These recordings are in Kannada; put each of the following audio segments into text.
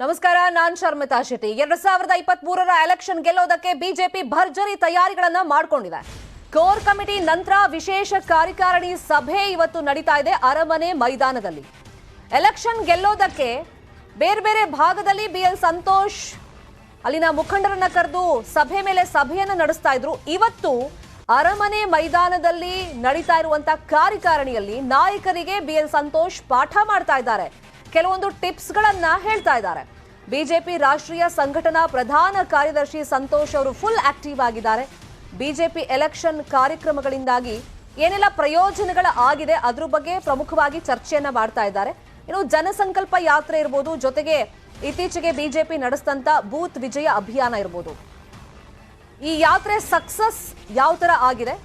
ನಮಸ್ಕಾರ, ನಾನ್ ಶರ್ಮಿತಾ ಶೆಟ್ಟಿ. 2023ರ ಎಲೆಕ್ಷನ್ ಗೆಲ್ಲೋದಕ್ಕೆ ಬಿಜೆಪಿ ಭರ್ಜರಿ ತಯಾರಿಗಳನ್ನ ಮಾಡಿಕೊಂಡಿದೆ. ಕೋರ್ ಕಮಿಟಿ ನಂತರ ವಿಶೇಷ ಕಾರ್ಯಕಾರಿಣಿ ಸಭೆ ಇವತ್ತು ನಡೀತಾ ಇದೆ ಅರಮನೆ ಮೈದಾನದಲ್ಲಿ. ಎಲೆಕ್ಷನ್ ಗೆಲ್ಲೋದಕ್ಕೆ ಬೇರೆ ಬೇರೆ ಭಾಗದಲ್ಲಿ ಬಿಎಲ್ ಸಂತೋಷ್ ಅಲ್ಲಿನ ಮುಖಂಡರನ್ನ ಕರೆದು ಸಭೆ ಮೇಲೆ ಸಭೆಯನ್ನ ನಡೆಸ್ತಾ ಇದ್ರು. ಇವತ್ತು ಅರಮನೆ ಮೈದಾನದಲ್ಲಿ ನಡೀತಾ ಇರುವಂತ ಕಾರ್ಯಕಾರಿಣಿಯಲ್ಲಿ ನಾಯಕರಿಗೆ ಬಿಎಲ್ ಸಂತೋಷ್ ಪಾಠ ಮಾಡ್ತಾ ಇದ್ದಾರೆ. ಕೆಲವೊಂದು ಟಿಪ್ಸ್ ಗಳನ್ನ ಹೇಳ್ತಾ ಇದ್ದಾರೆ. ಬಿಜೆಪಿ ರಾಷ್ಟ್ರೀಯ ಸಂಘಟನಾ ಪ್ರಧಾನ ಕಾರ್ಯದರ್ಶಿ ಸಂತೋಷ್ ಅವರು ಫುಲ್ ಆಕ್ಟಿವ್ ಆಗಿದ್ದಾರೆ. ಬಿಜೆಪಿ ಎಲೆಕ್ಷನ್ ಕಾರ್ಯಕ್ರಮಗಳಿಂದಾಗಿ ಏನೆಲ್ಲ ಪ್ರಯೋಜನಗಳ ಆಗಿದೆ ಅದ್ರ ಬಗ್ಗೆ ಪ್ರಮುಖವಾಗಿ ಚರ್ಚೆಯನ್ನ ಮಾಡ್ತಾ ಇದ್ದಾರೆ. ಇನ್ನು ಜನಸಂಕಲ್ಪ ಯಾತ್ರೆ ಇರಬಹುದು, ಜೊತೆಗೆ ಇತ್ತೀಚೆಗೆ ಬಿಜೆಪಿ ನಡೆಸಿದಂತ ಬೂತ್ ವಿಜಯ ಅಭಿಯಾನ ಇರಬಹುದು. ಈ ಯಾತ್ರೆ ಸಕ್ಸಸ್ ಯಾವ ತರ ಆಗಿದೆ,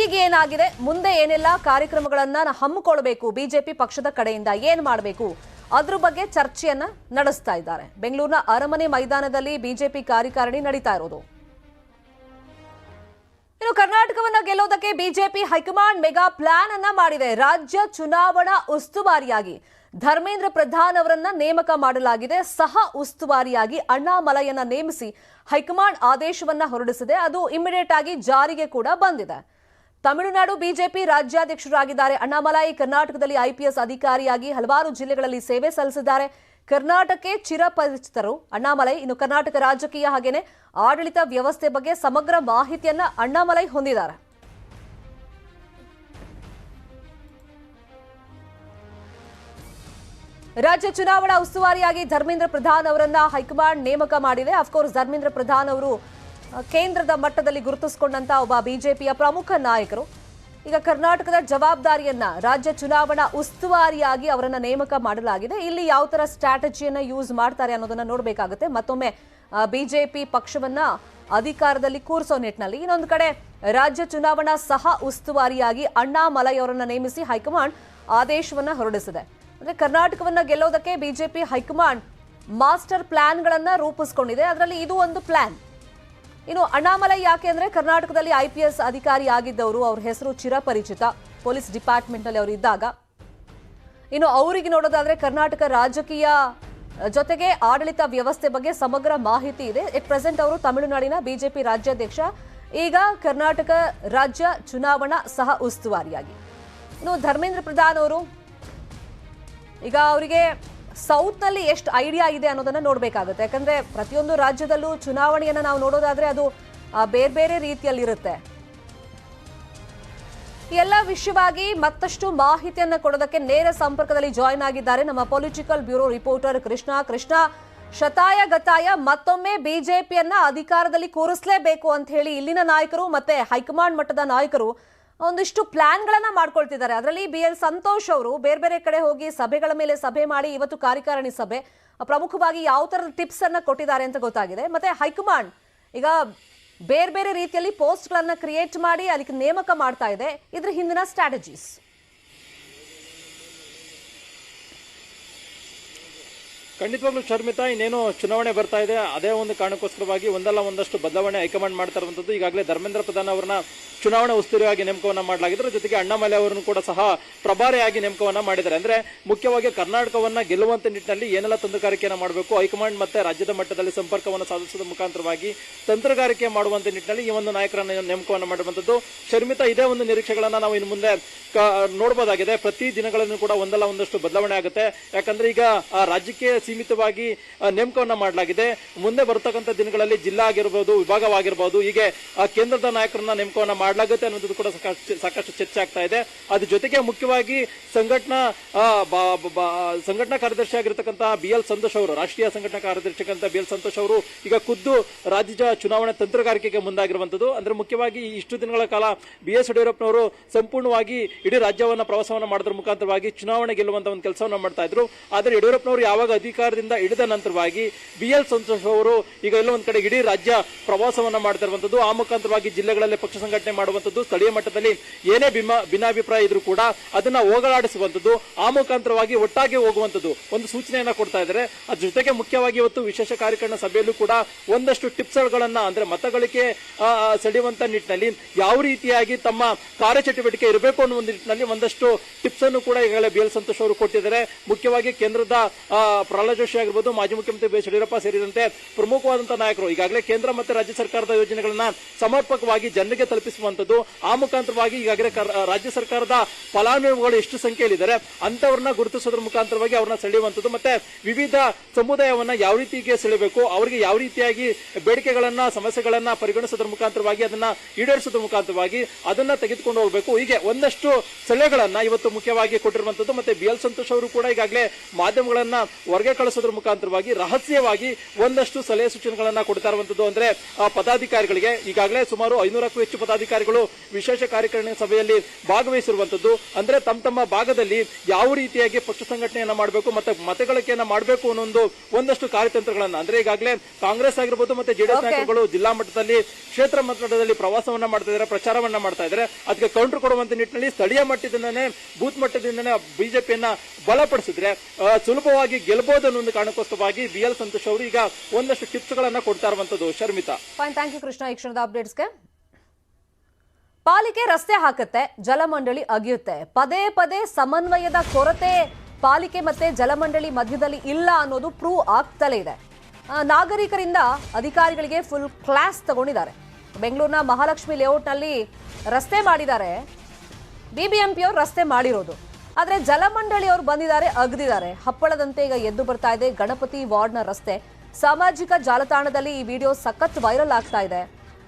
ಈಗ ಏನಾಗಿದೆ, ಮುಂದೆ ಏನೆಲ್ಲ ಕಾರ್ಯಕ್ರಮಗಳನ್ನ ಹಮ್ಮಿಕೊಳ್ಬೇಕು, ಬಿಜೆಪಿ ಪಕ್ಷದ ಕಡೆಯಿಂದ ಏನ್ ಮಾಡಬೇಕು ಅದ್ರ ಬಗ್ಗೆ ಚರ್ಚೆಯನ್ನ ನಡೆಸ್ತಾ ಇದ್ದಾರೆ. ಬೆಂಗಳೂರಿನ ಅರಮನೆ ಮೈದಾನದಲ್ಲಿ ಬಿಜೆಪಿ ಕಾರ್ಯಕಾರಿಣಿ ನಡೀತಾ ಇರೋದು. ಇನ್ನು ಕರ್ನಾಟಕವನ್ನ ಗೆಲ್ಲೋದಕ್ಕೆ ಬಿಜೆಪಿ ಹೈಕಮಾಂಡ್ ಮೆಗಾ ಪ್ಲಾನ್ ಅನ್ನ ಮಾಡಿದೆ. ರಾಜ್ಯ ಚುನಾವಣಾ ಉಸ್ತುವಾರಿಯಾಗಿ ಧರ್ಮೇಂದ್ರ ಪ್ರಧಾನ್ ಅವರನ್ನ ನೇಮಕ ಮಾಡಲಾಗಿದೆ. ಸಹ ಉಸ್ತುವಾರಿಯಾಗಿ ಅಣ್ಣಾಮಲೈಯನ್ನ ನೇಮಿಸಿ ಹೈಕಮಾಂಡ್ ಆದೇಶವನ್ನ ಹೊರಡಿಸಿದೆ. ಅದು ಇಮಿಡಿಯೇಟ್ ಆಗಿ ಜಾರಿಗೆ ಕೂಡ ಬಂದಿದೆ. ತಮಿಳುನಾಡು ಬಿಜೆಪಿ ರಾಜ್ಯಾಧ್ಯಕ್ಷರಾಗಿದ್ದಾರೆ ಅಣ್ಣಾಮಲೈ. ಕರ್ನಾಟಕದಲ್ಲಿ ಐಪಿಎಸ್ ಅಧಿಕಾರಿಯಾಗಿ ಹಲವಾರು ಜಿಲ್ಲೆಗಳಲ್ಲಿ ಸೇವೆ ಸಲ್ಲಿಸಿದ್ದಾರೆ. ಕರ್ನಾಟಕಕ್ಕೆ ಚಿರಪರಿಚಿತರು ಅಣ್ಣಾಮಲೈ. ಇನ್ನು ಕರ್ನಾಟಕ ರಾಜಕೀಯ ಹಾಗೇನೆ ಆಡಳಿತ ವ್ಯವಸ್ಥೆ ಬಗ್ಗೆ ಸಮಗ್ರ ಮಾಹಿತಿಯನ್ನ ಅಣ್ಣಾಮಲೈ ಹೊಂದಿದ್ದಾರೆ. ರಾಜ್ಯ ಚುನಾವಣಾ ಉಸ್ತುವಾರಿಯಾಗಿ ಧರ್ಮೇಂದ್ರ ಪ್ರಧಾನ್ ಅವರನ್ನ ಹೈಕಮಾಂಡ್ ನೇಮಕ ಮಾಡಿದೆ. ಅಫ್ಕೋರ್ಸ್ ಧರ್ಮೇಂದ್ರ ಪ್ರಧಾನ್ ಅವರು ಕೇಂದ್ರದ ಮಟ್ಟದಲ್ಲಿ ಗುರುತಿಸಿಕೊಂಡಂತ ಒಬ್ಬ ಬಿಜೆಪಿಯ ಪ್ರಮುಖ ನಾಯಕರು. ಈಗ ಕರ್ನಾಟಕದ ಜವಾಬ್ದಾರಿಯನ್ನ ರಾಜ್ಯ ಚುನಾವಣಾ ಉಸ್ತುವಾರಿಯಾಗಿ ಅವರನ್ನ ನೇಮಕ ಮಾಡಲಾಗಿದೆ. ಇಲ್ಲಿ ಯಾವ ತರ ಸ್ಟ್ರಾಟಜಿಯನ್ನ ಯೂಸ್ ಮಾಡ್ತಾರೆ ಅನ್ನೋದನ್ನ ನೋಡಬೇಕಾಗುತ್ತೆ. ಮತ್ತೊಮ್ಮೆ ಬಿಜೆಪಿ ಪಕ್ಷವನ್ನ ಅಧಿಕಾರದಲ್ಲಿ ಕೂರಿಸೋ ನಿಟ್ಟಿನಲ್ಲಿ ಇನ್ನೊಂದು ಕಡೆ ರಾಜ್ಯ ಚುನಾವಣಾ ಸಹ ಉಸ್ತುವಾರಿಯಾಗಿ ಅಣ್ಣಾಮಲೈ ಅವರನ್ನ ನೇಮಿಸಿ ಹೈಕಮಾಂಡ್ ಆದೇಶವನ್ನ ಹೊರಡಿಸಿದೆ. ಅಂದ್ರೆ ಕರ್ನಾಟಕವನ್ನ ಗೆಲ್ಲೋದಕ್ಕೆ ಬಿಜೆಪಿ ಹೈಕಮಾಂಡ್ ಮಾಸ್ಟರ್ ಪ್ಲಾನ್ಗಳನ್ನ ರೂಪಿಸಿಕೊಂಡಿದೆ. ಅದರಲ್ಲಿ ಇದು ಒಂದು ಪ್ಲಾನ್. ಇನ್ನು ಅಣ್ಣಾಮಲೈ ಯಾಕೆ ಅಂದ್ರೆ ಕರ್ನಾಟಕದಲ್ಲಿ ಐಪಿಎಸ್ ಅಧಿಕಾರಿ ಆಗಿದ್ದವರು, ಅವ್ರ ಹೆಸರು ಚಿರಪರಿಚಿತ, ಪೊಲೀಸ್ ಡಿಪಾರ್ಟ್ಮೆಂಟ್ ನಲ್ಲಿ ಅವರು ಇದ್ದಾಗ. ಇನ್ನು ಅವರಿಗೆ ನೋಡೋದಾದ್ರೆ ಕರ್ನಾಟಕ ರಾಜಕೀಯ ಜೊತೆಗೆ ಆಡಳಿತ ವ್ಯವಸ್ಥೆ ಬಗ್ಗೆ ಸಮಗ್ರ ಮಾಹಿತಿ ಇದೆ. ಎಟ್ ಪ್ರೆಸೆಂಟ್ ಅವರು ತಮಿಳುನಾಡಿನ ಬಿಜೆಪಿ ರಾಜ್ಯಾಧ್ಯಕ್ಷ, ಈಗ ಕರ್ನಾಟಕ ರಾಜ್ಯ ಚುನಾವಣಾ ಸಹ ಉಸ್ತುವಾರಿಯಾಗಿ. ಇನ್ನು ಧರ್ಮೇಂದ್ರ ಪ್ರಧಾನ್ ಅವರು ಈಗ ಅವರಿಗೆ ಸೌತ್ ನಲ್ಲಿ ಎಷ್ಟು ಐಡಿಯಾ ಇದೆ ಅನ್ನೋದನ್ನ ನೋಡ್ಬೇಕಾಗುತ್ತೆ. ಯಾಕಂದ್ರೆ ಪ್ರತಿಯೊಂದು ರಾಜ್ಯದಲ್ಲೂ ಚುನಾವಣೆಯನ್ನ ನಾವು ನೋಡೋದಾದ್ರೆ ಅದು ಬೇರೆ ಬೇರೆ ರೀತಿಯಲ್ಲಿ ಇರುತ್ತೆ. ಎಲ್ಲ ವಿಷಯವಾಗಿ ಮತ್ತಷ್ಟು ಮಾಹಿತಿಯನ್ನ ಕೊಡೋದಕ್ಕೆ ನೇರ ಸಂಪರ್ಕದಲ್ಲಿ ಜಾಯಿನ್ ಆಗಿದ್ದಾರೆ ನಮ್ಮ ಪೊಲಿಟಿಕಲ್ ಬ್ಯೂರೋ ರಿಪೋರ್ಟರ್ ಕೃಷ್ಣ. ಶತಾಯ ಗತಾಯ ಮತ್ತೊಮ್ಮೆ ಬಿಜೆಪಿಯನ್ನ ಅಧಿಕಾರದಲ್ಲಿ ಕೂರಿಸಲೇಬೇಕು ಅಂತ ಹೇಳಿ ಇಲ್ಲಿನ ನಾಯಕರು ಮತ್ತೆ ಹೈಕಮಾಂಡ್ ಮಟ್ಟದ ನಾಯಕರು ಒಂದಿಷ್ಟು ಪ್ಲಾನ್ಗಳನ್ನ ಮಾಡ್ಕೊಳ್ತಿದ್ದಾರೆ. ಅದರಲ್ಲಿ ಬಿಎಲ್ ಸಂತೋಷ್ ಅವರು ಬೇರೆ ಬೇರೆ ಕಡೆ ಹೋಗಿ ಸಭೆಗಳ ಮೇಲೆ ಸಭೆ ಮಾಡಿ ಇವತ್ತು ಕಾರ್ಯಕಾರಿಣಿ ಸಭೆ ಪ್ರಮುಖವಾಗಿ ಯಾವ ತರದ ಟಿಪ್ಸ್ ಅನ್ನ ಕೊಟ್ಟಿದ್ದಾರೆ ಅಂತ ಗೊತ್ತಾಗಿದೆ. ಮತ್ತೆ ಹೈಕಮಾಂಡ್ ಈಗ ಬೇರೆ ಬೇರೆ ರೀತಿಯಲ್ಲಿ ಪೋಸ್ಟ್ ಗಳನ್ನ ಕ್ರಿಯೇಟ್ ಮಾಡಿ ಅದಕ್ಕೆ ನೇಮಕ ಮಾಡ್ತಾ ಇದೆ. ಇದ್ರ ಹಿಂದಿನ ಸ್ಟ್ರಾಟಜೀಸ್ ಖಂಡಿತವಾಗ್ಲೂ ಶರ್ಮಿತಾ, ಇನ್ನೇನು ಚುನಾವಣೆ ಬರ್ತಾ ಇದೆ, ಅದೇ ಒಂದು ಕಾರಣಕ್ಕೋಸ್ಕರವಾಗಿ ಒಂದಲ್ಲ ಒಂದಷ್ಟು ಬದಲಾವಣೆ ಹೈಕಮಾಂಡ್ ಮಾಡ್ತಾ ಇರುವಂತದ್ದು. ಈಗಾಗಲೇ ಧರ್ಮೇಂದ್ರ ಪ್ರಧಾನ್ ಅವರನ್ನ ಚುನಾವಣಾ ಉಸ್ತುವಾರಿಯಾಗಿ ನೇಮಕವನ್ನ ಮಾಡಲಾಗಿದ್ರೆ, ಜೊತೆಗೆ ಅಣ್ಣಾಮಲೈ ಅವರನ್ನು ಕೂಡ ಸಹ ಪ್ರಭಾರಿಯಾಗಿ ನೇಮಕವನ್ನ ಮಾಡಿದ್ದಾರೆ. ಅಂದ್ರೆ ಮುಖ್ಯವಾಗಿ ಕರ್ನಾಟಕವನ್ನ ಗೆಲ್ಲುವಂತ ನಿಟ್ಟಿನಲ್ಲಿ ಏನೆಲ್ಲ ತಂತ್ರಗಾರಿಕೆಯನ್ನು ಮಾಡಬೇಕು, ಹೈಕಮಾಂಡ್ ಮತ್ತೆ ರಾಜ್ಯದ ಮಟ್ಟದಲ್ಲಿ ಸಂಪರ್ಕವನ್ನು ಸಾಧಿಸುವ ಮುಖಾಂತರವಾಗಿ ತಂತ್ರಗಾರಿಕೆ ಮಾಡುವಂತ ನಿಟ್ಟಿನಲ್ಲಿ ಈ ಒಂದು ನಾಯಕರನ್ನ ನೇಮಕವನ್ನ ಮಾಡಿರುವಂತದ್ದು. ಶರ್ಮಿತಾ, ಇದೇ ಒಂದು ನಿರೀಕ್ಷೆಗಳನ್ನ ನಾವು ಇನ್ನು ಮುಂದೆ ನೋಡಬಹುದಾಗಿದೆ. ಪ್ರತಿ ದಿನಗಳನ್ನು ಕೂಡ ಒಂದಲ್ಲ ಒಂದಷ್ಟು ಬದಲಾವಣೆ ಆಗುತ್ತೆ. ಯಾಕಂದ್ರೆ ಈಗ ರಾಜ್ಯಕ್ಕೆ ಸೀಮಿತವಾಗಿ ನೇಮಕವನ್ನ ಮಾಡಲಾಗಿದೆ. ಮುಂದೆ ಬರತಕ್ಕಂಥ ದಿನಗಳಲ್ಲಿ ಜಿಲ್ಲಾ ಆಗಿರಬಹುದು, ವಿಭಾಗವಾಗಿರಬಹುದು, ಹೀಗೆ ಕೇಂದ್ರದ ನಾಯಕರನ್ನ ನೇಮಕವನ್ನ ಮಾಡಲಾಗುತ್ತೆ ಅನ್ನೋದು ಕೂಡ ಸಾಕಷ್ಟು ಚರ್ಚೆ ಆಗ್ತಾ ಇದೆ. ಅದ್ರ ಜೊತೆಗೆ ಮುಖ್ಯವಾಗಿ ಸಂಘಟನಾ ಕಾರ್ಯದರ್ಶಿ ಆಗಿರತಕ್ಕಂತಹ ಬಿಎಲ್ ಸಂತೋಷ್ ಅವರು, ರಾಷ್ಟ್ರೀಯ ಸಂಘಟನಾ ಕಾರ್ಯದರ್ಶಿ ಅಂತ ಬಿಎಲ್ ಸಂತೋಷ್ ಅವರು ಈಗ ಖುದ್ದು ರಾಜ್ಯ ಚುನಾವಣಾ ತಂತ್ರಗಾರಿಕೆಗೆ ಮುಂದಾಗಿರುವಂತದ್ದು. ಅಂದ್ರೆ ಮುಖ್ಯವಾಗಿ ಇಷ್ಟು ದಿನಗಳ ಕಾಲ ಬಿಎಸ್ ಯಡಿಯೂರಪ್ಪನವರು ಸಂಪೂರ್ಣವಾಗಿ ಇಡೀ ರಾಜ್ಯವನ್ನ ಪ್ರವಾಸವನ್ನ ಮಾಡೋದ್ರ ಮುಖಾಂತರವಾಗಿ ಚುನಾವಣೆ ಗೆಲ್ಲುವಂತ ಒಂದು ಕೆಲಸವನ್ನ ಮಾಡ್ತಾ ಇದ್ರು. ಆದ್ರೆ ಯಡಿಯೂರಪ್ಪನವರು ಯಾವಾಗ ಅಧಿಕಾರದಿಂದ ಇಳಿದ ನಂತರವಾಗಿ ಬಿಎಲ್ ಸಂತೋಷ್ ಅವರು ಈಗ ಎಲ್ಲ ಒಂದ್ ಕಡೆ ಇಡೀ ರಾಜ್ಯ ಪ್ರವಾಸವನ್ನ ಮಾಡ್ತಾ ಇರುವಂತದ್ದು. ಆ ಮುಖಾಂತರವಾಗಿ ಜಿಲ್ಲೆಗಳಲ್ಲಿ ಪಕ್ಷ ಸಂಘಟನೆ ಮಾಡುವಂತದ್ದು, ಸ್ಥಳೀಯ ಮಟ್ಟದಲ್ಲಿ ಏನೇ ಭಿನ್ನಾಭಿಪ್ರಾಯ ಇದ್ರೂ ಕೂಡ ಅದನ್ನ ಹೋಗಲಾಡಿಸುವಂತದ್ದು, ಆ ಮುಖಾಂತರವಾಗಿ ಒಟ್ಟಾಗಿ ಹೋಗುವಂತದ್ದು ಒಂದು ಸೂಚನೆಯನ್ನ ಕೊಡ್ತಾ ಇದ್ದಾರೆ. ಅದ್ರ ಜೊತೆಗೆ ಮುಖ್ಯವಾಗಿ ಇವತ್ತು ವಿಶೇಷ ಕಾರ್ಯಕಾರಿಣಿ ಸಭೆಯಲ್ಲೂ ಕೂಡ ಒಂದಷ್ಟು ಟಿಪ್ಸ್ ಗಳನ್ನ ಅಂದ್ರೆ ಮತಗಳಿಕೆ ಸೆಳೆಯುವಂತ ನಿಟ್ಟಿನಲ್ಲಿ ಯಾವ ರೀತಿಯಾಗಿ ತಮ್ಮ ಕಾರ್ಯಚಟುವಟಿಕೆ ಇರಬೇಕು ಅನ್ನೋ ಒಂದು ನಿಟ್ಟಿನಲ್ಲಿ ಒಂದಷ್ಟು ಟಿಪ್ಸ್ ಅನ್ನು ಕೂಡ ಈಗಾಗಲೇ ಬಿಎಲ್ ಸಂತೋಷ್ ಅವರು ಕೊಟ್ಟಿದ್ದಾರೆ. ಮುಖ್ಯವಾಗಿ ಕೇಂದ್ರದ ಪ್ರಹ್ಲಾದ್ ಜೋಶಿ ಆಗಿರ್ಬೋದು, ಮಾಜಿ ಮುಖ್ಯಮಂತ್ರಿ ಬಿ ಎಸ್ ಯಡಿಯೂರಪ್ಪ ಸೇರಿದಂತೆ ಪ್ರಮುಖವಾದಂತಹ ನಾಯಕರು ಈಗಾಗಲೇ ಕೇಂದ್ರ ಮತ್ತು ರಾಜ್ಯ ಸರ್ಕಾರದ ಯೋಜನೆಗಳನ್ನ ಸಮರ್ಪಕವಾಗಿ ಜನರಿಗೆ ತಲುಪಿಸುವಂತದ್ದು, ಆ ಮುಖಾಂತರವಾಗಿ ಈಗಾಗಲೇ ರಾಜ್ಯ ಸರ್ಕಾರದ ಫಲಾನುಭವಿಗಳು ಎಷ್ಟು ಸಂಖ್ಯೆಯಲ್ಲಿದ್ದಾರೆ ಅಂತವ್ರನ್ನ ಗುರುತಿಸೋದ್ರ ಮುಖಾಂತರವಾಗಿ ಅವ್ರನ್ನ ಸೆಳೆಯುವಂತದ್ದು, ಮತ್ತೆ ವಿವಿಧ ಸಮುದಾಯವನ್ನ ಯಾವ ರೀತಿಗೆ ಸೆಳೆಯಬೇಕು, ಅವರಿಗೆ ಯಾವ ರೀತಿಯಾಗಿ ಬೇಡಿಕೆಗಳನ್ನ ಸಮಸ್ಯೆಗಳನ್ನ ಪರಿಗಣಿಸೋದ್ರ ಮುಖಾಂತರವಾಗಿ ಅದನ್ನ ಈಡೇರಿಸೋದ್ರ ಮುಖಾಂತರವಾಗಿ ಅದನ್ನ ತೆಗೆದುಕೊಂಡು ಹೋಗಬೇಕು. ಹೀಗೆ ಒಂದಷ್ಟು ಸಲಹೆಗಳನ್ನ ಇವತ್ತು ಮುಖ್ಯವಾಗಿ ಕೊಟ್ಟಿರುವಂತದ್ದು. ಮತ್ತೆ ಬಿ ಎಲ್ ಸಂತೋಷ್ ಅವರು ಕೂಡ ಈಗಾಗಲೇ ಮಾಧ್ಯಮಗಳನ್ನ ಹೊರಗೆ ಕಳಿಸೋದ್ರ ಮುಖಾಂತರವಾಗಿ ರಹಸ್ಯವಾಗಿ ಒಂದಷ್ಟು ಸಲಹೆ ಸೂಚನೆಗಳನ್ನ ಕೊಡ್ತಾ ಇರುವಂತದ್ದು. ಅಂದ್ರೆ ಪದಾಧಿಕಾರಿಗಳಿಗೆ ಈಗಾಗಲೇ ಸುಮಾರು 500ಕ್ಕೂ ಹೆಚ್ಚು ಪದಾಧಿಕಾರಿಗಳು ವಿಶೇಷ ಕಾರ್ಯಕಾರಿಣಿ ಸಭೆಯಲ್ಲಿ ಭಾಗವಹಿಸಿರುವಂತದ್ದು. ಅಂದ್ರೆ ತಮ್ಮ ಭಾಗದಲ್ಲಿ ಯಾವ ರೀತಿಯಾಗಿ ಪಕ್ಷ ಸಂಘಟನೆಯನ್ನ ಮಾಡಬೇಕು ಮತ್ತೆ ಮತಗಳಿಕೆಯನ್ನ ಮಾಡಬೇಕು ಅನ್ನೋ ಒಂದಷ್ಟು ಕಾರ್ಯತಂತ್ರಗಳನ್ನ, ಅಂದ್ರೆ ಈಗಾಗಲೇ ಕಾಂಗ್ರೆಸ್ ಆಗಿರ್ಬೋದು ಮತ್ತೆ ಜೆಡಿಎಸ್ ನಾಯಕರುಗಳು ಜಿಲ್ಲಾ ಮಟ್ಟದಲ್ಲಿ ಕ್ಷೇತ್ರ ಮಟ್ಟದಲ್ಲಿ ಪ್ರವಾಸವನ್ನ ಮಾಡ್ತಾ ಇದ್ದಾರೆ, ಪ್ರಚಾರವನ್ನ ಮಾಡ್ತಾ ಇದ್ದಾರೆ. ಅದಕ್ಕೆ ಕೌಂಟರ್ ಕೊಡುವಂತ ನಿಟ್ಟಿನಲ್ಲಿ ಸ್ಥಳೀಯ ಮಟ್ಟದಿಂದನೇ ಬೂತ್ ಮಟ್ಟದಿಂದನೇ ಬಿಜೆಪಿಯನ್ನ ಬಲಪಡಿಸಿದ್ರೆ ಸುಲಭವಾಗಿ ಗೆಲ್ಲಬಹುದು ಅನ್ನೋ ಒಂದು ಕಾರಣಕ್ಕೋಸ್ಕರವಾಗಿ ಬಿ ಎಲ್ ಸಂತೋಷ್ ಅವರು ಈಗ ಒಂದಷ್ಟು ಟಿಪ್ಸ್ ಗಳನ್ನ ಕೊಡ್ತಾ ಇರುವಂತದ್ದು. Sharmita, fine, thank you Krishna ಈ ಕ್ಷಣದ ಅಪ್ಡೇಟ್ಸ್ಗೆ. ಪಾಲಿಕೆ ರಸ್ತೆ ಹಾಕುತ್ತೆ, ಜಲಮಂಡಳಿ ಅಗಿಯುತ್ತೆ. ಪದೇ ಪದೇ ಸಮನ್ವಯದ ಕೊರತೆ ಪಾಲಿಕೆ ಮತ್ತೆ ಜಲಮಂಡಳಿ ಮಧ್ಯದಲ್ಲಿ ಇಲ್ಲ ಅನ್ನೋದು ಪ್ರೂವ್ ಆಗ್ತಲೇ ಇದೆ. ನಾಗರಿಕರಿಂದ ಅಧಿಕಾರಿಗಳಿಗೆ ಫುಲ್ ಕ್ಲಾಸ್ ತಗೊಂಡಿದ್ದಾರೆ. ಬೆಂಗಳೂರಿನ ಮಹಾಲಕ್ಷ್ಮಿ ಲೇಔಟ್ನಲ್ಲಿ ರಸ್ತೆ ಮಾಡಿದ್ದಾರೆ, ಬಿಬಿಎಂಪಿಯವರು ರಸ್ತೆ ಮಾಡಿರೋದು. ಆದರೆ ಜಲಮಂಡಳಿಯವರು ಬಂದಿದ್ದಾರೆ, ಅಗದಿದ್ದಾರೆ. ಹಪ್ಪಳದಂತೆ ಈಗ ಎದ್ದು ಬರ್ತಾ ಇದೆ ಗಣಪತಿ ವಾರ್ಡ್ನ ರಸ್ತೆ. ಸಾಮಾಜಿಕ ಜಾಲತಾಣದಲ್ಲಿ ಈ ವಿಡಿಯೋ ಸಖತ್ ವೈರಲ್ ಆಗ್ತಾ ಇದೆ.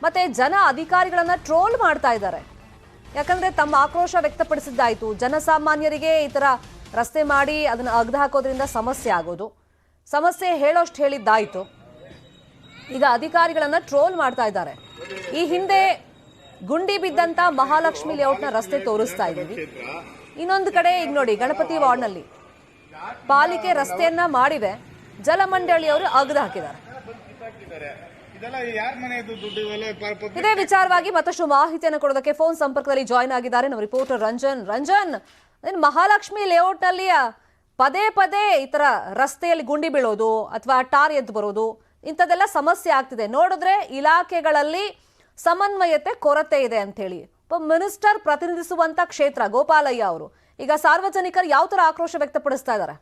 ಮತ್ತೆ ಜನ ಅಧಿಕಾರಿಗಳನ್ನ ಟ್ರೋಲ್ ಮಾಡ್ತಾ ಇದ್ದಾರೆ. ಯಾಕಂದ್ರೆ ತಮ್ಮ ಆಕ್ರೋಶ ವ್ಯಕ್ತಪಡಿಸಿದ್ದಾಯ್ತು. ಜನಸಾಮಾನ್ಯರಿಗೆ ಈ ತರ ರಸ್ತೆ ಮಾಡಿ ಅದನ್ನ ಅಗ್ದು ಹಾಕೋದ್ರಿಂದ ಸಮಸ್ಯೆ ಆಗೋದು, ಸಮಸ್ಯೆ ಹೇಳೋಷ್ಟು ಹೇಳಿದ್ದಾಯ್ತು. ಈಗ ಅಧಿಕಾರಿಗಳನ್ನ ಟ್ರೋಲ್ ಮಾಡ್ತಾ ಇದ್ದಾರೆ. ಈ ಹಿಂದೆ ಗುಂಡಿ ಬಿದ್ದಂತ ಮಹಾಲಕ್ಷ್ಮಿ ಲೇಔಟ್ನ ರಸ್ತೆ ತೋರಿಸ್ತಾ ಇದ್ದೀವಿ. ಇನ್ನೊಂದು ಕಡೆ ಈಗ ನೋಡಿ ಗಣಪತಿ ವಾರ್ಡ್ನಲ್ಲಿ ಪಾಲಿಕೆ ರಸ್ತೆಯನ್ನ ಮಾಡಿದೆ, ಜಲಮಂಡಳಿಯವರು ಅಗ್ದು ಹಾಕಿದ್ದಾರೆ. ಇದೇ ವಿಚಾರವಾಗಿ ಮತ್ತಷ್ಟು ಮಾಹಿತಿಯನ್ನು ಕೊಡೋದಕ್ಕೆ ಫೋನ್ ಸಂಪರ್ಕದಲ್ಲಿ ಜಾಯ್ನ್ ಆಗಿದ್ದಾರೆ ನಮ್ಮ ರಿಪೋರ್ಟರ್ ರಂಜನ್. ಮಹಾಲಕ್ಷ್ಮಿ ಲೇಔಟ್ ನಲ್ಲಿ ಪದೇ ಪದೇ ಈ ತರ ರಸ್ತೆಯಲ್ಲಿ ಗುಂಡಿ ಬೀಳೋದು ಅಥವಾ ಟಾರ್ ಎದ್ದು ಬರೋದು ಇಂಥದ್ದೆಲ್ಲ ಸಮಸ್ಯೆ ಆಗ್ತಿದೆ. ನೋಡಿದ್ರೆ ಇಲಾಖೆಗಳಲ್ಲಿ ಸಮನ್ವಯತೆ ಕೊರತೆ ಇದೆ ಅಂತ ಹೇಳಿ ಮಿನಿಸ್ಟರ್ ಪ್ರತಿನಿಧಿಸುವಂತ ಕ್ಷೇತ್ರ ಗೋಪಾಲಯ್ಯ ಅವರು ಈಗ ಸಾರ್ವಜನಿಕರು ಯಾವ ತರ ಆಕ್ರೋಶ ವ್ಯಕ್ತಪಡಿಸ್ತಾ ಇದ್ದಾರೆ?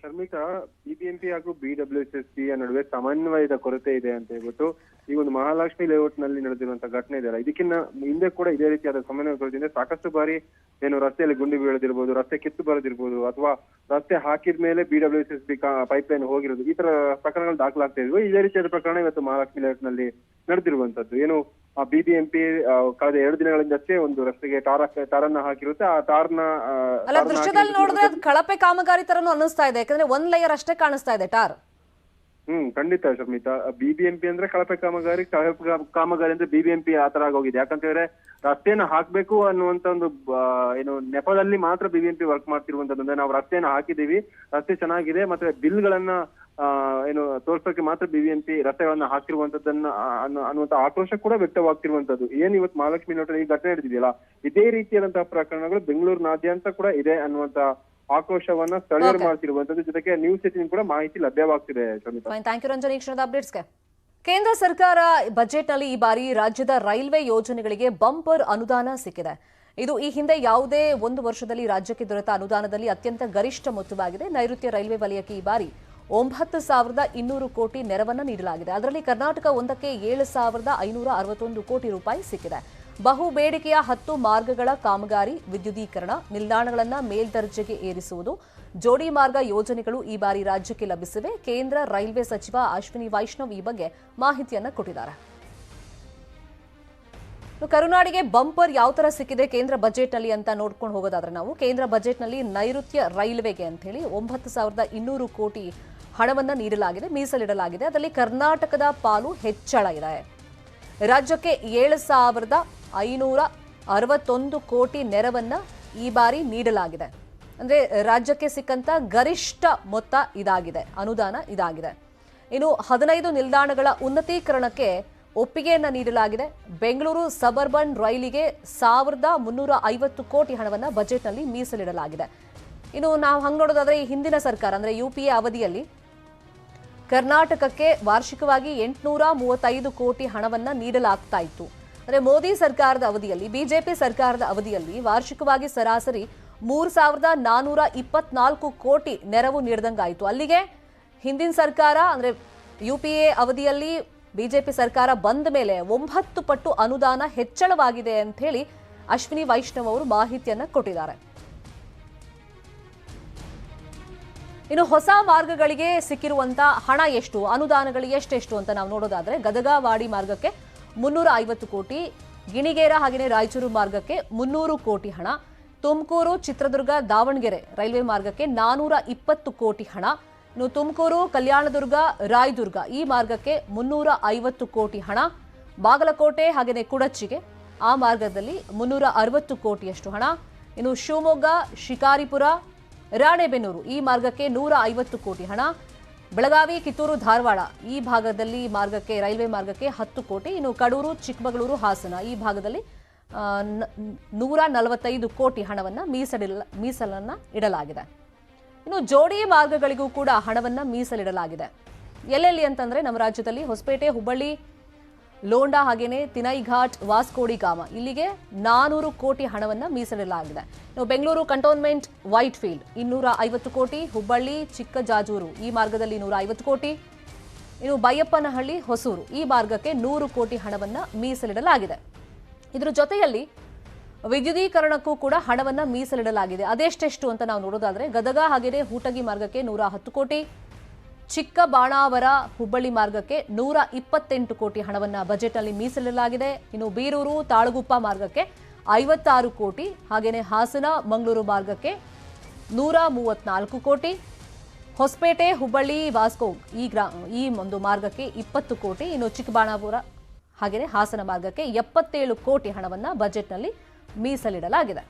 ಶರ್ಮಿತಾ, ಬಿಬಿಎಂಪಿ ಹಾಗೂ ಬಿಡಬ್ಲ್ಯೂಎಸ್ಎಸ್ಪಿ ನಡುವೆ ಸಮನ್ವಯದ ಕೊರತೆ ಇದೆ ಅಂತ ಹೇಳ್ಬಿಟ್ಟು ಈ ಒಂದು ಮಹಾಲಕ್ಷ್ಮಿ ಲೇಔಟ್ ನಲ್ಲಿ ನಡೆದಿರುವಂತಹ ಘಟನೆ ಇದೆಯಲ್ಲ, ಇದಕ್ಕಿಂತ ಹಿಂದೆ ಕೂಡ ಇದೇ ರೀತಿಯಾದ ಸಮನ್ವಯ ಕೊರತೆಯಿಂದ ಸಾಕಷ್ಟು ಬಾರಿ ಏನು ರಸ್ತೆಯಲ್ಲಿ ಗುಂಡಿ ಬೀಳದಿರ್ಬೋದು, ರಸ್ತೆ ಕಿತ್ತು ಬರೋದಿರ್ಬೋದು, ಅಥವಾ ರಸ್ತೆ ಹಾಕಿದ ಮೇಲೆ ಬಿಡಬ್ಲ್ಯೂಎಸ್ಎಸ್ಬಿ ಪೈಪ್ ಲೈನ್ ಹೋಗಿರೋದು, ಈ ತರ ಪ್ರಕರಣಗಳು ದಾಖಲಾಗ್ತಾ ಇದ್ವು. ಇದೇ ರೀತಿಯಾದ ಪ್ರಕರಣ ಇವತ್ತು ಮಹಾಲಕ್ಷ್ಮಿ ಲೇಔಟ್ ನಲ್ಲಿ ನಡೆದಿರುವಂತದ್ದು. ಏನು ಬಿಬಿಎಂಪಿ ಕಳೆದ 2 ದಿನಗಳಿಂದಷ್ಟೇ ಒಂದು ರಸ್ತೆಗೆ ಟಾರನ್ನ ಹಾಕಿರುತ್ತೆ. ಆ ಟಾರ್ನ ದೃಶ್ಯದಲ್ಲಿ ನೋಡಿದ್ರೆ ಅದು ಕಳಪೆ ಕಾಮಗಾರಿ ತರನು ಅನ್ನಿಸ್ತಾ ಇದೆ. ಯಾಕಂದ್ರೆ 1 ಲೇಯರ್ ಅಷ್ಟೇ ಕಾಣಿಸ್ತಾ ಇದೆ ಟಾರ್. ಖಂಡಿತ ಶರ್ಮಿತಾ, ಬಿಬಿಎಂಪಿ ಅಂದ್ರೆ ಕಳಪೆ ಕಾಮಗಾರಿ ಅಂದ್ರೆ ಬಿಬಿಎಂಪಿ ಆತರ ಆಗೋಗಿದೆ. ಯಾಕಂತ ಹೇಳಿದ್ರೆ ರಸ್ತೆಯನ್ನ ಹಾಕ್ಬೇಕು ಅನ್ನುವಂತ ಒಂದು ಏನು ನೆಪದಲ್ಲಿ ಮಾತ್ರ ಬಿಬಿಎಂಪಿ ವರ್ಕ್ ಮಾಡ್ತಿರುವಂತದ್ದು. ಅಂದ್ರೆ ನಾವು ರಸ್ತೆಯನ್ನ ಹಾಕಿದೀವಿ, ರಸ್ತೆ ಚೆನ್ನಾಗಿದೆ, ಮತ್ತೆ ಬಿಲ್ ಗಳನ್ನ ಏನು ತೋರ್ಸೋಕೆ ಮಾತ್ರ ಬಿಬಿಎಂಪಿ ರಸ್ತೆಗಳನ್ನ ಹಾಕಿರುವಂತದ್ದನ್ನ ಅನ್ನುವಂತ ಆಕ್ರೋಶ ಕೂಡ ವ್ಯಕ್ತವಾಗ್ತಿರುವಂತದ್ದು. ಏನ್ ಇವತ್ತು ಮಹಾಲಕ್ಷ್ಮಿ ಲೇಔಟ್ ಈ ಘಟನೆ ನಡೆದಿದೆಯಲ್ಲ, ಇದೇ ರೀತಿಯಾದಂತಹ ಪ್ರಕರಣಗಳು ಬೆಂಗಳೂರಿನಾದ್ಯಂತ ಕೂಡ ಇದೆ ಅನ್ನುವಂತ ಆಕ್ರೋಶವನ್ನ ಸ್ಥಳೀಯರು ಮಾಡ್ತಿರುವಂತದ್ದು. ಜೊತೆಗೆ ನ್ಯೂಸ್ 18 ಕೂಡ ಮಾಹಿತಿ ಲಭ್ಯವಾಗ್ತಿದೆ. ಥ್ಯಾಂಕ್ ಯು ರಂಜನ್ ಈ ಕ್ಷಣದ ಅಪ್ಡೇಟ್ಸ್ಗೆ. ಕೇಂದ್ರ ಸರ್ಕಾರ ಬಜೆಟ್ನಲ್ಲಿ ಈ ಬಾರಿ ರಾಜ್ಯದ ರೈಲ್ವೆ ಯೋಜನೆಗಳಿಗೆ ಬಂಪರ್ ಅನುದಾನ ಸಿಕ್ಕಿದೆ. ಇದು ಈ ಹಿಂದೆ ಯಾವುದೇ ಒಂದು ವರ್ಷದಲ್ಲಿ ರಾಜ್ಯಕ್ಕೆ ದೊರೆತ ಅನುದಾನದಲ್ಲಿ ಅತ್ಯಂತ ಗರಿಷ್ಠ ಮೊತ್ತವಾಗಿದೆ. ನೈಋತ್ಯ ರೈಲ್ವೆ ವಲಯಕ್ಕೆ ಈ ಬಾರಿ 9,200 ಕೋಟಿ ನೆರವನ್ನ ನೀಡಲಾಗಿದೆ. ಅದರಲ್ಲಿ ಕರ್ನಾಟಕ ಒಂದಕ್ಕೆ 7,561 ಕೋಟಿ ರೂಪಾಯಿ ಸಿಕ್ಕಿದೆ. ಬಹು ಬೇಡಿಕೆಯ 10 ಮಾರ್ಗಗಳ ಕಾಮಗಾರಿ, ವಿದ್ಯುದೀಕರಣ, ನಿಲ್ದಾಣಗಳನ್ನು ಮೇಲ್ದರ್ಜೆಗೆ ಏರಿಸುವುದು, ಜೋಡಿ ಮಾರ್ಗ ಯೋಜನೆಗಳು ಈ ಬಾರಿ ರಾಜ್ಯಕ್ಕೆ ಲಭಿಸಿವೆ. ಕೇಂದ್ರ ರೈಲ್ವೆ ಸಚಿವ ಅಶ್ವಿನಿ ವೈಷ್ಣವ್ ಈ ಬಗ್ಗೆ ಮಾಹಿತಿಯನ್ನು ಕೊಟ್ಟಿದ್ದಾರೆ. ಕರುನಾಡಿಗೆ ಬಂಪರ್ ಯಾವ ತರ ಸಿಕ್ಕಿದೆ ಕೇಂದ್ರ ಬಜೆಟ್ನಲ್ಲಿ ಅಂತ ನೋಡ್ಕೊಂಡು ಹೋಗೋದಾದ್ರೆ ನಾವು ಕೇಂದ್ರ ಬಜೆಟ್ನಲ್ಲಿ ನೈಋತ್ಯ ರೈಲ್ವೆಗೆ ಅಂತ ಹೇಳಿ 9,200 ಕೋಟಿ ಹಣವನ್ನು ನೀಡಲಾಗಿದೆ, ಮೀಸಲಿಡಲಾಗಿದೆ. ಅದರಲ್ಲಿ ಕರ್ನಾಟಕದ ಪಾಲು ಹೆಚ್ಚಳ ಇದೆ. ರಾಜ್ಯಕ್ಕೆ 7,561 ಕೋಟಿ ನೆರವನ್ನ ಈ ಬಾರಿ ನೀಡಲಾಗಿದೆ. ಅಂದ್ರೆ ರಾಜ್ಯಕ್ಕೆ ಸಿಕ್ಕಂತ ಗರಿಷ್ಠ ಮೊತ್ತ ಇದಾಗಿದೆ, ಅನುದಾನ ಇದಾಗಿದೆ. ಇನ್ನು 15 ನಿಲ್ದಾಣಗಳ ಉನ್ನತೀಕರಣಕ್ಕೆ ಒಪ್ಪಿಗೆಯನ್ನ ನೀಡಲಾಗಿದೆ. ಬೆಂಗಳೂರು ಸಬರ್ಬನ್ ರೈಲಿಗೆ 1,350 ಕೋಟಿ ಹಣವನ್ನು ಬಜೆಟ್ನಲ್ಲಿ ಮೀಸಲಿಡಲಾಗಿದೆ. ಇನ್ನು ನಾವು ಹಂಗೆ ನೋಡೋದಾದ್ರೆ ಈ ಹಿಂದಿನ ಸರ್ಕಾರ ಅಂದ್ರೆ ಯುಪಿಎ ಅವಧಿಯಲ್ಲಿ ಕರ್ನಾಟಕಕ್ಕೆ ವಾರ್ಷಿಕವಾಗಿ 835 ಕೋಟಿ ಹಣವನ್ನು ನೀಡಲಾಗ್ತಾ ಇತ್ತು. ಅಂದರೆ ಮೋದಿ ಸರ್ಕಾರದ ಅವಧಿಯಲ್ಲಿ, ಬಿಜೆಪಿ ಸರ್ಕಾರದ ಅವಧಿಯಲ್ಲಿ ವಾರ್ಷಿಕವಾಗಿ ಸರಾಸರಿ 3,424 ಕೋಟಿ ನೆರವು ನೀಡಿದಂಗಾಯಿತು. ಅಲ್ಲಿಗೆ ಹಿಂದಿನ ಸರ್ಕಾರ ಅಂದ್ರೆ UPA ಅವಧಿಯಲ್ಲಿ ಬಿಜೆಪಿ ಸರ್ಕಾರ ಬಂದ ಮೇಲೆ 9 ಪಟ್ಟು ಅನುದಾನ ಹೆಚ್ಚಳವಾಗಿದೆ ಅಂತ ಹೇಳಿ ಅಶ್ವಿನಿ ವೈಷ್ಣವ್ ಅವರು ಮಾಹಿತಿಯನ್ನ ಕೊಟ್ಟಿದ್ದಾರೆ. ಇನ್ನು ಹೊಸ ಮಾರ್ಗಗಳಿಗೆ ಸಿಕ್ಕಿರುವಂತ ಹಣ ಎಷ್ಟು, ಅನುದಾನಗಳು ಎಷ್ಟೆಷ್ಟು ಅಂತ ನಾವು ನೋಡೋದಾದ್ರೆ ಗದಗ-ವಾಡಿ ಮಾರ್ಗಕ್ಕೆ 350 ಕೋಟಿ, ಗಿಣಿಗೇರ ಹಾಗೆಯೇ ರಾಯಚೂರು ಮಾರ್ಗಕ್ಕೆ 300 ಕೋಟಿ ಹಣ, ತುಮಕೂರು, ಚಿತ್ರದುರ್ಗ, ದಾವಣಗೆರೆ ರೈಲ್ವೆ ಮಾರ್ಗಕ್ಕೆ 420 ಕೋಟಿ ಹಣ, ಇನ್ನು ತುಮಕೂರು, ಕಲ್ಯಾಣದುರ್ಗ, ರಾಯದುರ್ಗ ಈ ಮಾರ್ಗಕ್ಕೆ 350 ಕೋಟಿ ಹಣ, ಬಾಗಲಕೋಟೆ ಹಾಗೆಯೇ ಕುಡಚಿಗೆ ಆ ಮಾರ್ಗದಲ್ಲಿ 360 ಕೋಟಿಯಷ್ಟು ಹಣ, ಇನ್ನು ಶಿವಮೊಗ್ಗ, ಶಿಕಾರಿಪುರ, ರಾಣೆಬೆನ್ನೂರು ಈ ಮಾರ್ಗಕ್ಕೆ 150 ಕೋಟಿ ಹಣ, ಬೆಳಗಾವಿ, ಕಿತ್ತೂರು, ಧಾರವಾಡ ಈ ಭಾಗದಲ್ಲಿ ಮಾರ್ಗಕ್ಕೆ ರೈಲ್ವೆ ಮಾರ್ಗಕ್ಕೆ 10 ಕೋಟಿ, ಇನ್ನು ಕಡೂರು, ಚಿಕ್ಕಮಗಳೂರು, ಹಾಸನ ಈ ಭಾಗದಲ್ಲಿ 145 ಕೋಟಿ ಹಣವನ್ನು ಮೀಸಲನ್ನ ಇಡಲಾಗಿದೆ. ಇನ್ನು ಜೋಡಿ ಮಾರ್ಗಗಳಿಗೂ ಕೂಡ ಹಣವನ್ನು ಮೀಸಲಿಡಲಾಗಿದೆ. ಎಲ್ಲೆಲ್ಲಿ ಅಂತಂದ್ರೆ ನಮ್ಮ ರಾಜ್ಯದಲ್ಲಿ ಹೊಸಪೇಟೆ, ಹುಬ್ಬಳ್ಳಿ, ಲೋಂಡಾ ಹಾಗೇನೆ ತಿನೈಘಾಟ್, ವಾಸ್ಕೋಡಿಗಾಮ ಇಲ್ಲಿಗೆ 400 ಕೋಟಿ ಹಣವನ್ನು ಮೀಸಲಿಡಲಾಗಿದೆ. ಇನ್ನು ಬೆಂಗಳೂರು ಕಂಟೋನ್ಮೆಂಟ್ ವೈಟ್ ಫೀಲ್ಡ್ 250 ಕೋಟಿ, ಹುಬ್ಬಳ್ಳಿ ಚಿಕ್ಕಜಾಜೂರು ಈ ಮಾರ್ಗದಲ್ಲಿ 150 ಕೋಟಿ, ಇನ್ನು ಬೈಯಪ್ಪನಹಳ್ಳಿ ಹೊಸೂರು ಈ ಮಾರ್ಗಕ್ಕೆ 100 ಕೋಟಿ ಹಣವನ್ನು ಮೀಸಲಿಡಲಾಗಿದೆ. ಇದರ ಜೊತೆಯಲ್ಲಿ ವಿದ್ಯುದೀಕರಣಕ್ಕೂ ಕೂಡ ಹಣವನ್ನು ಮೀಸಲಿಡಲಾಗಿದೆ. ಅದೆಷ್ಟೆಷ್ಟು ಅಂತ ನಾವು ನೋಡೋದಾದ್ರೆ ಗದಗ ಹಾಗೆಯೇ ಹೂಟಗಿ ಮಾರ್ಗಕ್ಕೆ 110 ಕೋಟಿ, ಚಿಕ್ಕಬಾಣಾವರ ಹುಬ್ಬಳ್ಳಿ ಮಾರ್ಗಕ್ಕೆ 128 ಕೋಟಿ ಹಣವನ್ನು ಬಜೆಟ್ನಲ್ಲಿ ಮೀಸಲಿಡಲಾಗಿದೆ. ಇನ್ನು ಬೀರೂರು ತಾಳಗುಪ್ಪ ಮಾರ್ಗಕ್ಕೆ 56 ಕೋಟಿ, ಹಾಗೆಯೇ ಹಾಸನ ಮಂಗಳೂರು ಮಾರ್ಗಕ್ಕೆ 134 ಕೋಟಿ, ಹೊಸಪೇಟೆ ಹುಬ್ಬಳ್ಳಿ ವಾಸ್ಕೋ ಈ ಒಂದು ಮಾರ್ಗಕ್ಕೆ 20 ಕೋಟಿ, ಇನ್ನು ಚಿಕ್ಕಬಾಣಾಪುರ ಹಾಗೆಯೇ ಹಾಸನ ಮಾರ್ಗಕ್ಕೆ 77 ಕೋಟಿ ಹಣವನ್ನು ಬಜೆಟ್ನಲ್ಲಿ ಮೀಸಲಿಡಲಾಗಿದೆ.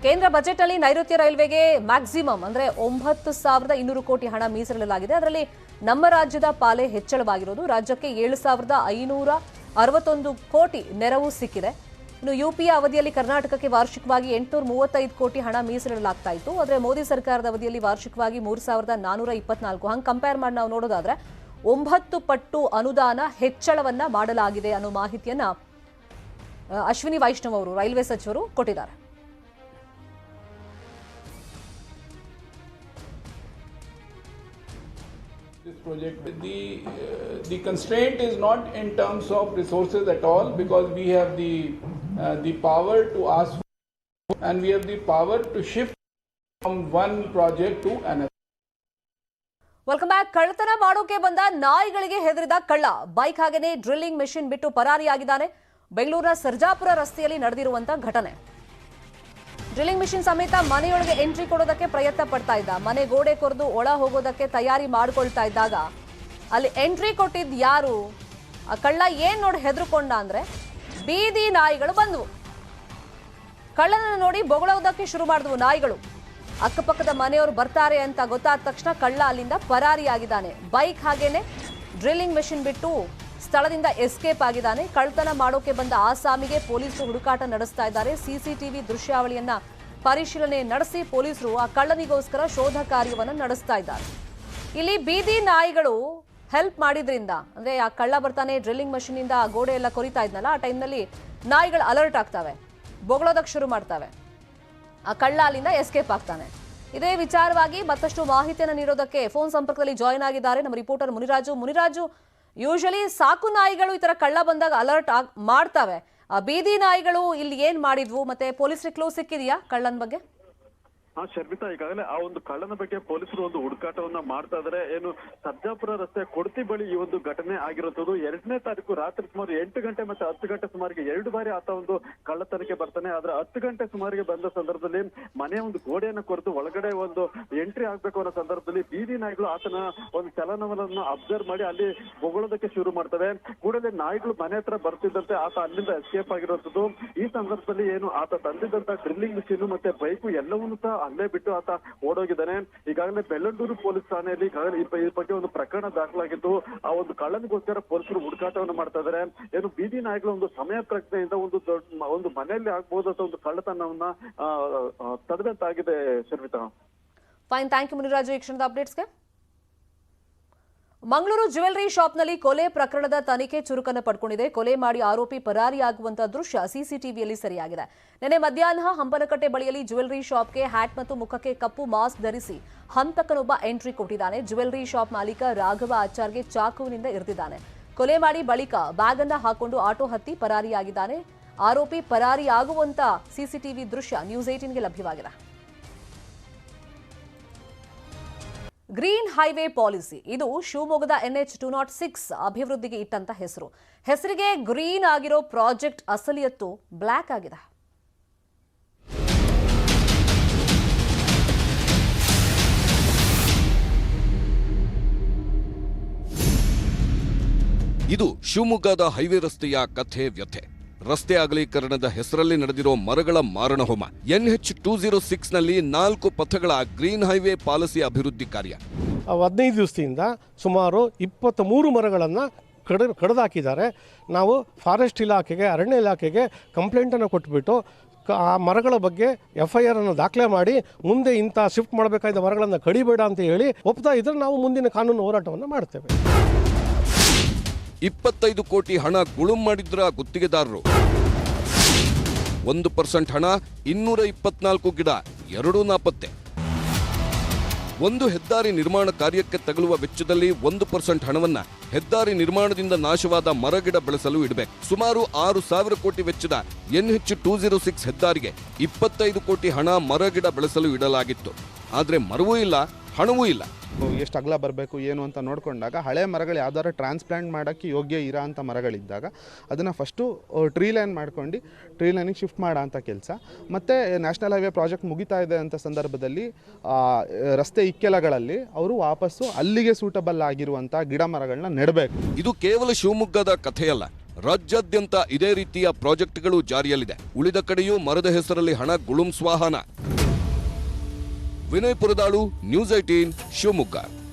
ಕೇಂದ್ರ ಬಜೆಟ್ನಲ್ಲಿ ನೈಋತ್ಯ ರೈಲ್ವೆಗೆ ಮ್ಯಾಕ್ಸಿಮಮ್ ಅಂದ್ರೆ 9,200 ಕೋಟಿ ಹಣ ಮೀಸಲಿಡಲಾಗಿದೆ. ಅದರಲ್ಲಿ ನಮ್ಮ ರಾಜ್ಯದ ಪಾಲೆ ಹೆಚ್ಚಳವಾಗಿರೋದು. ರಾಜ್ಯಕ್ಕೆ 7,561 ಕೋಟಿ ನೆರವು ಸಿಕ್ಕಿದೆ. ಇನ್ನು UPA ಅವಧಿಯಲ್ಲಿ ಕರ್ನಾಟಕಕ್ಕೆ ವಾರ್ಷಿಕವಾಗಿ 835 ಕೋಟಿ ಹಣ ಮೀಸಲಿಡಲಾಗ್ತಾ ಇತ್ತು. ಆದರೆ ಮೋದಿ ಸರ್ಕಾರದ ಅವಧಿಯಲ್ಲಿ ವಾರ್ಷಿಕವಾಗಿ 3,424. ಹಂಗೆ ಕಂಪೇರ್ ಮಾಡಿ ನಾವು ನೋಡೋದಾದ್ರೆ 9 ಪಟ್ಟು ಅನುದಾನ ಹೆಚ್ಚಳವನ್ನ ಮಾಡಲಾಗಿದೆ ಅನ್ನೋ ಮಾಹಿತಿಯನ್ನ ಅಶ್ವಿನಿ ವೈಷ್ಣವ್ ಅವರು ರೈಲ್ವೆ ಸಚಿವರು ಕೊಟ್ಟಿದ್ದಾರೆ. This project, the constraint is not in terms of resources at all, because we have the power to ask for, and we have the power to shift from one project to another. Welcome back. ಕಳ್ಳತನ ಮಾಡೋಕೆ ಬಂದ ನಾಯಿಗಳಿಗೆ ಹೆದರಿದ ಕಳ್ಳ ಬೈಕ್ ಹಾಗೇನೆ ಡ್ರಿಲ್ಲಿಂಗ್ ಮೆಷಿನ್ ಬಿಟ್ಟು ಪರಾರಿಯಾಗಿದ್ದಾನೆ. ಬೆಂಗಳೂರಿನ ಸರ್ಜಾಪುರ ರಸ್ತೆಯಲ್ಲಿ ನಡೆದಿರುವಂತ ಘಟನೆ. ಡ್ರಿಲ್ಲಿಂಗ್ ಮಿಷಿನ್ ಸಮೇತ ಮನೆಯೊಳಗೆ ಎಂಟ್ರಿ ಕೊಡೋದಕ್ಕೆ ಪ್ರಯತ್ನ ಪಡ್ತಾ ಇದ್ದ. ಮನೆ ಗೋಡೆ ಕೊರೆದು ಒಳ ಹೋಗೋದಕ್ಕೆ ತಯಾರಿ ಮಾಡ್ಕೊಳ್ತಾ ಇದ್ದಾಗ ಅಲ್ಲಿ ಎಂಟ್ರಿ ಕೊಟ್ಟಿದ್ ಯಾರು? ಆ ಕಳ್ಳ ಏನ್ ನೋಡಿ ಹೆದರ್ಕೊಂಡ ಅಂದ್ರೆ ಬೀದಿ ನಾಯಿಗಳು ಬಂದವು. ಕಳ್ಳನ ನೋಡಿ ಬೊಗಳೋದಕ್ಕೆ ಶುರು ಮಾಡಿದ್ವು ನಾಯಿಗಳು. ಅಕ್ಕಪಕ್ಕದ ಮನೆಯವರು ಬರ್ತಾರೆ ಅಂತ ಗೊತ್ತಾದ ತಕ್ಷಣ ಕಳ್ಳ ಅಲ್ಲಿಂದ ಪರಾರಿಯಾಗಿದ್ದಾನೆ. ಬೈಕ್ ಹಾಗೇನೆ ಡ್ರಿಲ್ಲಿಂಗ್ ಮೆಷಿನ್ ಬಿಟ್ಟು ಸ್ಥಳದಿಂದ ಎಸ್ಕೇಪ್ ಆಗಿದ್ದಾನೆ. ಕಳ್ಳತನ ಮಾಡೋಕೆ ಬಂದ ಆಸಾಮಿಗೆ ಪೊಲೀಸರು ಹುಡುಕಾಟ ನಡೆಸ್ತಾ ಇದ್ದಾರೆ. CCTV ದೃಶ್ಯಾವಳಿಯನ್ನ ಪರಿಶೀಲನೆ ನಡೆಸಿ ಪೊಲೀಸರು ಆ ಕಳ್ಳನಿಗೋಸ್ಕರ ಶೋಧ ಕಾರ್ಯವನ್ನು ನಡೆಸ್ತಾ ಇದ್ದಾರೆ. ಇಲ್ಲಿ ಬೀದಿ ನಾಯಿಗಳು ಹೆಲ್ಪ್ ಮಾಡಿದ್ರಿಂದ ಅಂದ್ರೆ ಆ ಕಳ್ಳ ಬರ್ತಾನೆ ಡ್ರಿಲ್ಲಿಂಗ್ ಮಷೀನ್ ಇಂದ ಗೋಡೆ ಎಲ್ಲ ಕೊರಿತಾ ಇದ್ನಲ್ಲ, ಆ ಟೈಮ್ನಲ್ಲಿ ನಾಯಿಗಳು ಅಲರ್ಟ್ ಆಗ್ತವೆ, ಬೊಗಳೋದಕ್ಕೆ ಶುರು ಮಾಡ್ತವೆ. ಆ ಕಳ್ಳ ಅಲ್ಲಿಂದ ಎಸ್ಕೇಪ್ ಆಗ್ತಾನೆ. ಇದೇ ವಿಚಾರವಾಗಿ ಮತ್ತಷ್ಟು ಮಾಹಿತಿಯನ್ನು ನೀಡೋದಕ್ಕೆ ಫೋನ್ ಸಂಪರ್ಕದಲ್ಲಿ ಜಾಯಿನ್ ಆಗಿದ್ದಾರೆ ನಮ್ಮ ರಿಪೋರ್ಟರ್ ಮುನಿರಾಜು. ಯೂಶಲಿ ಸಾಕು ನಾಯಿಗಳು ಈ ತರ ಕಳ್ಳ ಬಂದಾಗ ಅಲರ್ಟ್ ಮಾಡ್ತವೆ. ಬೀದಿ ನಾಯಿಗಳು ಇಲ್ಲಿ ಏನ್ ಮಾಡಿದ್ವು, ಮತ್ತೆ ಪೊಲೀಸರಿಗೆ ಕ್ಲೂ ಸಿಕ್ಕಿದೆಯಾ ಕಳ್ಳನ ಬಗ್ಗೆ? ಶರ್ಮಿತಾ, ಈಗಾಗಲೇ ಆ ಒಂದು ಕಳ್ಳನ ಬಗ್ಗೆ ಪೊಲೀಸರು ಒಂದು ಹುಡುಕಾಟವನ್ನ ಮಾಡ್ತಾ ಇದ್ದಾರೆ. ಏನು ಸರ್ಜಾಪುರ ರಸ್ತೆ ಕೊಡತಿ ಬಳಿ ಈ ಒಂದು ಘಟನೆ ಆಗಿರುತ್ತದೆ. 2ನೇ ತಾರೀಕು ರಾತ್ರಿ ಸುಮಾರು 8 ಗಂಟೆ ಮತ್ತೆ 10 ಗಂಟೆ ಸುಮಾರಿಗೆ 2 ಬಾರಿ ಆತ ಒಂದು ಕಳ್ಳತನಕ್ಕೆ ಬರ್ತಾನೆ. ಆದ್ರೆ 10 ಗಂಟೆ ಸುಮಾರಿಗೆ ಬಂದ ಸಂದರ್ಭದಲ್ಲಿ ಮನೆಯ ಒಂದು ಗೋಡೆಯನ್ನು ಕೊರೆದು ಒಳಗಡೆ ಒಂದು ಎಂಟ್ರಿ ಆಗ್ಬೇಕು ಅನ್ನೋ ಸಂದರ್ಭದಲ್ಲಿ ಬೀದಿ ನಾಯಿಗಳು ಆತನ ಒಂದು ಚಲನವಲನ ಅಬ್ಸರ್ವ್ ಮಾಡಿ ಅಲ್ಲಿ ಬೊಗಳೋದಕ್ಕೆ ಶುರು ಮಾಡ್ತವೆ. ಕೂಡಲೇ ನಾಯಿಗಳು ಮನೆ ಹತ್ರ ಬರ್ತಿದ್ದಂತೆ ಆತ ಅಲ್ಲಿಂದ ಎಸ್ಕೇಪ್ ಆಗಿರುವಂತದ್ದು. ಈ ಸಂದರ್ಭದಲ್ಲಿ ಏನು ಆತ ತಂದಿದ್ದಂತ ಡ್ರಿಲ್ಲಿಂಗ್ ಮಿಷಿನ್ ಮತ್ತೆ ಬೈಕು ಎಲ್ಲವನ್ನೂ ಸಹ ಅಲ್ಲೇ ಬಿಟ್ಟು ಆತ ಓಡೋಗಿದ್ದಾನೆ. ಈಗಾಗಲೇ ಬೆಳ್ಳಂಡೂರು ಪೊಲೀಸ್ ಠಾಣೆಯಲ್ಲಿ ಈಗಾಗಲೇ ಈ ಬಗ್ಗೆ ಒಂದು ಪ್ರಕರಣ ದಾಖಲಾಗಿದ್ದು ಆ ಒಂದು ಕಳ್ಳನಿಗೋಸ್ಕರ ಪೊಲೀಸರು ಹುಡುಕಾಟವನ್ನು ಮಾಡ್ತಾ ಇದ್ದಾರೆ. ಏನು ಬೀದಿ ನಾಯಿಗಳ ಒಂದು ಸಮಯ ಪ್ರಜ್ಞೆಯಿಂದ ಒಂದು ಮನೆಯಲ್ಲಿ ಆಗ್ಬಹುದಂತ ಒಂದು ಕಳ್ಳತನವನ್ನ ತಡೆದಂತಾಗಿದೆ. Sharmita, fine, thank you Muniraju ಈ ಕ್ಷಣದ ಅಪ್ಡೇಟ್ಸ್ಗೆ. ಮಂಗಳೂರು ಜ್ಯುವೆಲರಿ ಶಾಪ್ನಲ್ಲಿ ಕೊಲೆ ಪ್ರಕರಣದ ತನಿಖೆ ಚುರುಕನ್ನು ಪಡ್ಕೊಂಡಿದೆ. ಕೊಲೆ ಮಾಡಿ ಆರೋಪಿ ಪರಾರಿಯಾಗುವಂತಹ ದೃಶ್ಯ ಸಿಸಿಟಿವಿಯಲ್ಲಿ ಸೆರೆಯಾಗಿದೆ. ನಿನ್ನೆ ಮಧ್ಯಾಹ್ನ ಹಂಪನಕಟ್ಟೆ ಬಳಿಯಲ್ಲಿ ಜ್ಯುವೆಲರಿ ಶಾಪ್ಗೆ ಹ್ಯಾಟ್ ಮತ್ತು ಮುಖಕ್ಕೆ ಕಪ್ಪು ಮಾಸ್ಕ್ ಧರಿಸಿ ಹಂತಕನೊಬ್ಬ ಎಂಟ್ರಿ ಕೊಟ್ಟಿದ್ದಾನೆ. ಜ್ಯುವೆಲರಿ ಶಾಪ್ ಮಾಲೀಕ ರಾಘವ ಆಚಾರ್ಗೆ ಚಾಕುವಿನಿಂದ ಇರಿದಿದ್ದಾನೆ. ಕೊಲೆ ಮಾಡಿ ಬಳಿಕ ಬ್ಯಾಗ್ ಅನ್ನ ಹಾಕೊಂಡು ಆಟೋ ಹತ್ತಿ ಪರಾರಿಯಾಗಿದ್ದಾನೆ. ಆರೋಪಿ ಪರಾರಿಯಾಗುವಂತ ಸಿಸಿಟಿವಿ ದೃಶ್ಯ ನ್ಯೂಸ್ 18ಗೆ ಲಭ್ಯವಾಗಿದೆ. ಗ್ರೀನ್ ಹೈವೇ ಪಾಲಿಸಿ ಇದು ಶಿವಮೊಗ್ಗದ NH 206 ಅಭಿವೃದ್ಧಿಗೆ ಇಟ್ಟಂತ ಹೆಸರು. ಹೆಸರಿಗೆ ಗ್ರೀನ್ ಆಗಿರೋ ಪ್ರಾಜೆಕ್ಟ್ ಅಸಲಿಯತ್ತು ಬ್ಲ್ಯಾಕ್ ಆಗಿದೆ. ಇದು ಶಿವಮೊಗ್ಗದ ಹೈವೇ ರಸ್ತೆಯ ಕಥೆ ವ್ಯಥೆ. ರಸ್ತೆ ಅಗಲೀಕರಣದ ಹೆಸರಲ್ಲಿ ನಡೆದಿರೋ ಮರಗಳ ಮಾರಣಹೋಮ. NH 206 ನಲ್ಲಿ 4 ಪಥಗಳ ಗ್ರೀನ್ ಹೈವೇ ಪಾಲಿಸಿ ಅಭಿವೃದ್ಧಿ ಕಾರ್ಯ. 15 ದಿವಸದಿಂದ ಸುಮಾರು 23 ಮರಗಳನ್ನು ಕಡಿದಾಕಿದ್ದಾರೆ. ನಾವು ಫಾರೆಸ್ಟ್ ಇಲಾಖೆಗೆ, ಅರಣ್ಯ ಇಲಾಖೆಗೆ ಕಂಪ್ಲೇಂಟನ್ನು ಕೊಟ್ಬಿಟ್ಟು ಆ ಮರಗಳ ಬಗ್ಗೆ FIR ಅನ್ನು ದಾಖಲೆ ಮಾಡಿ ಮುಂದೆ ಇಂಥ ಶಿಫ್ಟ್ ಮಾಡಬೇಕಾದ ಮರಗಳನ್ನು ಕಡಿಬೇಡ ಅಂತ ಹೇಳಿ ಒಪ್ತಾ ಇದ್ರೆ ನಾವು ಮುಂದಿನ ಕಾನೂನು ಹೋರಾಟವನ್ನು ಮಾಡ್ತೇವೆ. 25 ಕೋಟಿ ಹಣ ಗುಳುಂ ಮಾಡಿದ್ರ ಗುತ್ತಿಗೆದಾರರು. 1% ಹಣ, 224 ಗಿಡ, ಎರಡೂ ನಾಪತ್ತೆ. ಒಂದು ಹೆದ್ದಾರಿ ನಿರ್ಮಾಣ ಕಾರ್ಯಕ್ಕೆ ತಗಲುವ ವೆಚ್ಚದಲ್ಲಿ 1% ಹಣವನ್ನ ಹೆದ್ದಾರಿ ನಿರ್ಮಾಣದಿಂದ ನಾಶವಾದ ಮರಗಿಡ ಬೆಳೆಸಲು ಇಡಬೇಕು. ಸುಮಾರು 6,000 ಕೋಟಿ ವೆಚ್ಚದ NH 206 ಹೆದ್ದಾರಿಗೆ 25 ಕೋಟಿ ಹಣ ಮರಗಿಡ ಬೆಳೆಸಲು ಇಡಲಾಗಿತ್ತು. ಆದ್ರೆ ಮರವೂ ಇಲ್ಲ, ಹಣವೂ ಇಲ್ಲ. ಎಷ್ಟು ಅಗಲ ಬರಬೇಕು ಏನು ಅಂತ ನೋಡಿಕೊಂಡಾಗ ಹಳೆ ಮರಗಳು ಯಾವ್ದಾದ್ರು ಟ್ರಾನ್ಸ್ಪ್ಲಾಂಟ್ ಮಾಡೋಕ್ಕೆ ಯೋಗ್ಯ ಇರೋ ಅಂಥ ಮರಗಳಿದ್ದಾಗ ಅದನ್ನು ಫಸ್ಟು ಟ್ರೀ ಲೈನ್ ಮಾಡ್ಕೊಂಡು ಟ್ರೀ ಲೈನಿಗೆ ಶಿಫ್ಟ್ ಮಾಡೋ ಅಂಥ ಕೆಲಸ. ಮತ್ತು ನ್ಯಾಷನಲ್ ಹೈವೇ ಪ್ರಾಜೆಕ್ಟ್ ಮುಗಿತಾ ಇದೆ ಅಂತ ಸಂದರ್ಭದಲ್ಲಿ ರಸ್ತೆ ಇಕ್ಕೆಲಗಳಲ್ಲಿ ಅವರು ವಾಪಸ್ಸು ಅಲ್ಲಿಗೆ ಸೂಟಬಲ್ ಆಗಿರುವಂಥ ಗಿಡ ಮರಗಳನ್ನ ನೆಡಬೇಕು. ಇದು ಕೇವಲ ಶಿವಮೊಗ್ಗದ ಕಥೆಯಲ್ಲ. ರಾಜ್ಯಾದ್ಯಂತ ಇದೇ ರೀತಿಯ ಪ್ರಾಜೆಕ್ಟ್ಗಳು ಜಾರಿಯಲ್ಲಿದೆ. ಉಳಿದ ಕಡೆಯೂ ಮರದ ಹೆಸರಲ್ಲಿ ಹಣ ಗುಳುಂ ಸ್ವಾಹಾನ. ವಿನಯ್ ಪುರದಾಳು, ನ್ಯೂಸ್ 18, ಶಿವಮೊಗ್ಗ.